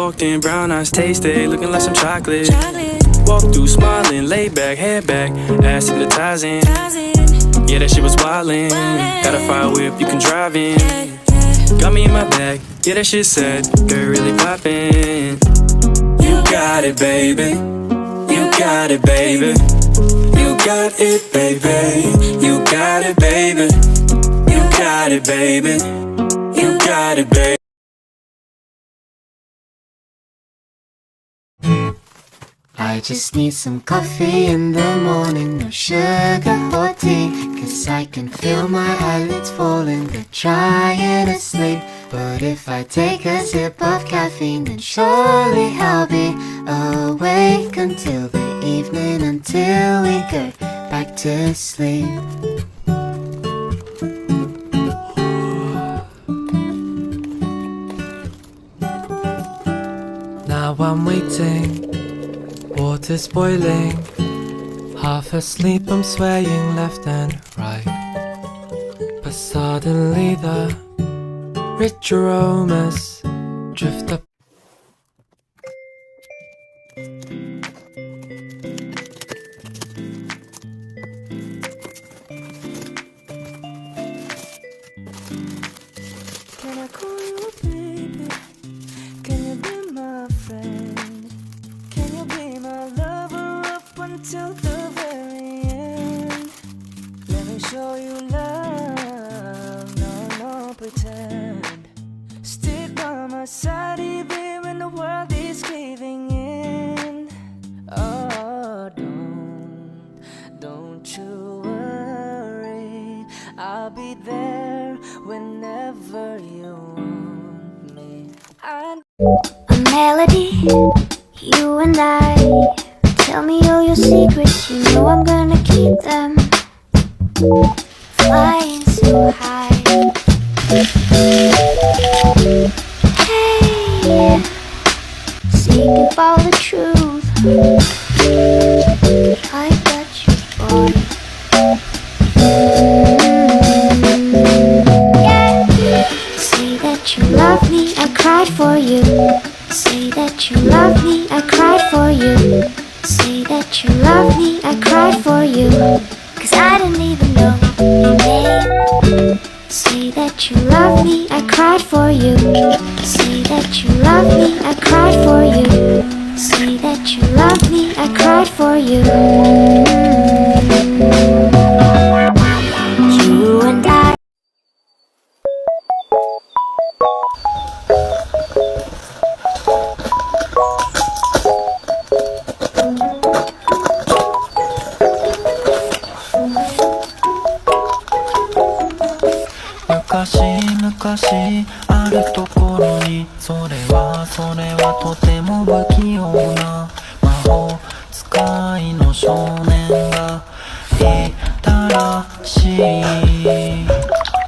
walked in, brown eyes tasted, looking like some chocolate. Walk through smiling, laid back, head back, ass hypnotizing. Yeah, that shit was wildin'. Got a fire whip, you can drive in. Got me in my bag, yeah, that shit said, girl, really poppin'. You got it, baby. You got it, baby. You got it, baby. You got it, baby. You got it, baby. You got it, baby. I just need some coffee in the morning, no sugar or tea, 'cause I can feel my eyelids falling, they're trying to sleep. But if I take a sip of caffeine, then surely I'll be awake until the evening, until we go back to sleep. Now I'm waiting, water's boiling, half asleep I'm swaying left and right. But suddenly the rich aromas drift up. Can I call you a baby? Can you be my friend? Can you be my lover up until the very end? Let me show you love, no pretend. Stick by my side even when the world is caving in. Oh, don't you worry, I'll be there whenever you want me. A melody, you and I. Tell me all your secrets, you know I'm gonna keep them. Flying so high. Hey, speak all the truth. I got you, boy. Yeah. Say that you love me, I cried for you. Say that you love me, I cried for you. Say that you love me, I cried for you. 'Cause I didn't even know your name. Say that you love me, I cried for you. Say that you love me, I cried for you. Say that you love me, I cried for you. You and I.昔あるところにそれはとても不器用な魔法使いの少年がいたらしい。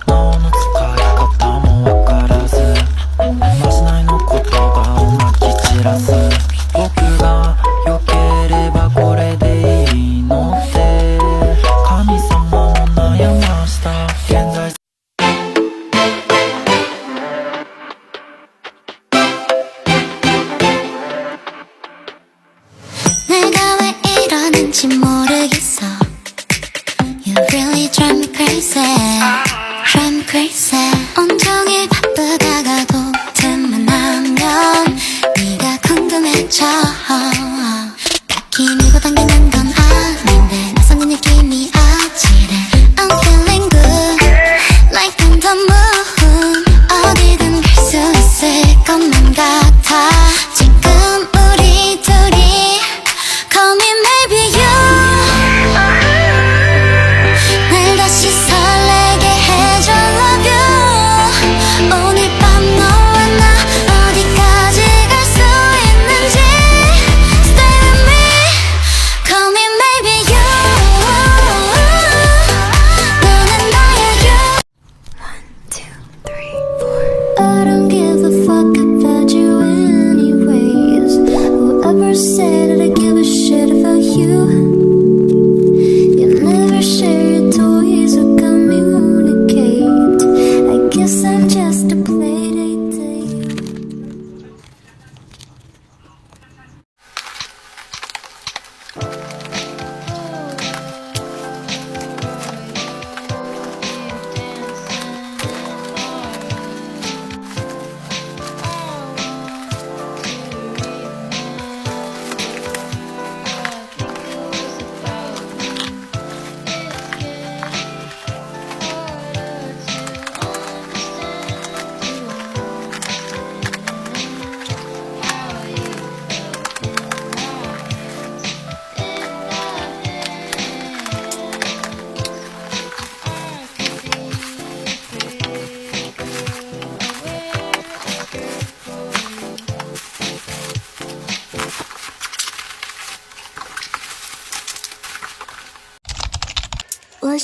魔の使い方もわからずまじないの言葉をまき散らす。僕が良ければこれでいいのって神様も悩ました現在。왠지 모르겠어. You really drive me crazy. Drive me crazy. 온종일 바쁘다가도 틈만 하면 네가 궁금해져. 딱히 밀고 당기는 건 아닌데 낯선 느낌이 아찔해. I'm feeling good like on the moon. 어디든 갈 수 있을 것만 같아. 지금 우리 둘이 Call me maybe you. 날 다시 설레게 해줘 love you. 오늘 밤 너와 나 어디까지 갈 수 있는지 Stay with me. Call me maybe you. 너는 나야 you. 1, 2, 3, 4. I don't give a fuck about you anyways. Whoever said it, I give a shit about you. You never share your toys or communicate. I guess I'm just a playdate to you.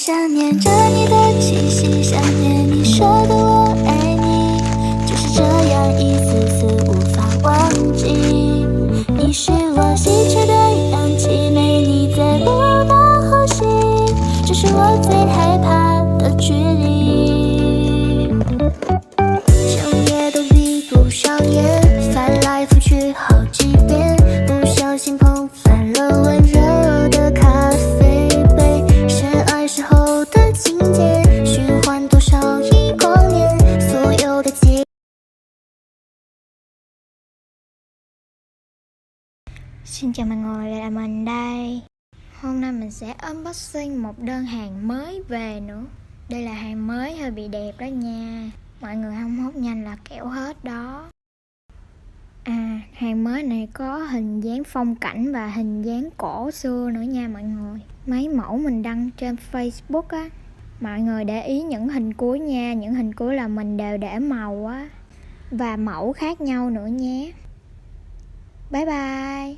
想念着你的气息，想念你说的我爱你，就是这样一丝丝无法忘记。你是我稀缺的氧气，没你在不能呼吸，这是我最害怕的距离。整夜都闭不上眼，翻来覆去好几遍，不小心碰翻了温热的咖啡杯，深爱时候的经典，循环多少亿光年，所有的记。Xin chào mọi người, lại là mình đây. Hôm nay mình sẽ unboxing một đơn hàng mới về nữa. Đây là hàng mới hơi bị đẹp đó nha. Mọi người không hốt nhanh là kẻo hết đó. Hàng mới này có hình dáng phong cảnh và hình dáng cổ xưa nữa nha mọi người. Mấy mẫu mình đăng trên Facebook á, mọi người để ý những hình cuối nha. Những hình cuối là mình đều để màu á, và mẫu khác nhau nữa nhé. Bye bye.